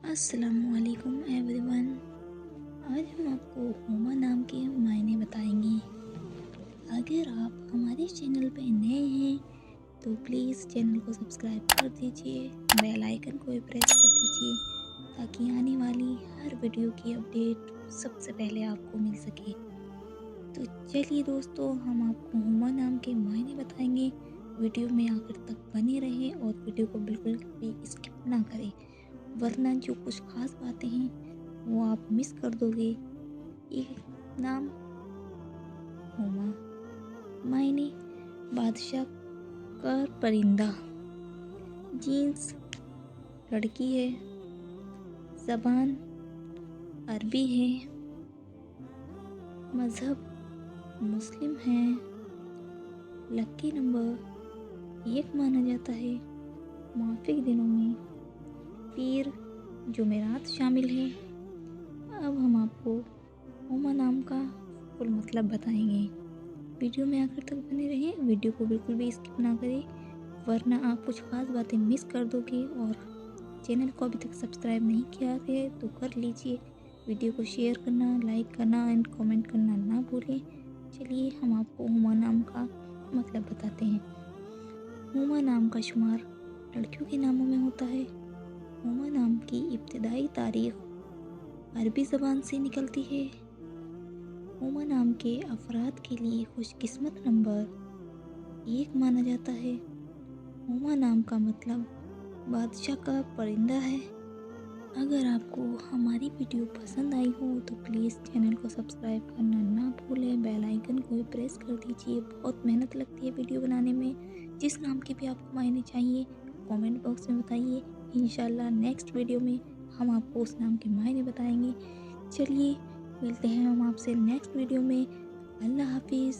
अस्सलामु अलैकुम एवरीवन। आज हम आपको हुमा नाम के मायने बताएंगे। अगर आप हमारे चैनल पे नए हैं तो प्लीज़ चैनल को सब्सक्राइब कर दीजिए, बेल आइकन को भी प्रेस कर दीजिए ताकि आने वाली हर वीडियो की अपडेट सबसे पहले आपको मिल सके। तो चलिए दोस्तों, हम आपको हुमा नाम के मायने बताएंगे। वीडियो में आखिर तक बने रहें और वीडियो को बिल्कुल भी स्किप ना करें, वरना जो कुछ खास बातें हैं वो आप मिस कर दोगे। ये नाम हुमा, मायने बादशाह का परिंदा, जीन्स लड़की है, ज़बान अरबी है, मज़हब मुस्लिम है, लकी नंबर 1 माना जाता है, माफिक दिनों में पीर जुमेरात शामिल है। अब हम आपको हुमा नाम का फुल मतलब बताएंगे। वीडियो में आखिर तक बने रहें, वीडियो को बिल्कुल भी स्किप ना करें, वरना आप कुछ खास बातें मिस कर दोगे। और चैनल को अभी तक सब्सक्राइब नहीं किया है तो कर लीजिए। वीडियो को शेयर करना, लाइक करना एंड कमेंट करना ना भूलें। चलिए हम आपको हुमा नाम का मतलब बताते हैं। हुमा नाम का शुमार लड़कियों के नामों में होता है। हुमा नाम की इब्तिदाई तारीख अरबी ज़बान से निकलती है। हुमा नाम के अफराद के लिए खुशकिस्मत नंबर 1 माना जाता है। हुमा नाम का मतलब बादशाह का परिंदा है। अगर आपको हमारी वीडियो पसंद आई हो तो प्लीज़ चैनल को सब्सक्राइब करना ना भूलें, बेल आइकन को भी प्रेस कर दीजिए। बहुत मेहनत लगती है वीडियो बनाने में। जिस नाम के भी आपको मायने चाहिए कमेंट बॉक्स में बताइए। इंशाल्लाह नेक्स्ट वीडियो में हम आपको उस नाम के मायने बताएंगे। चलिए मिलते हैं हम आपसे नेक्स्ट वीडियो में। अल्लाह हाफिज़।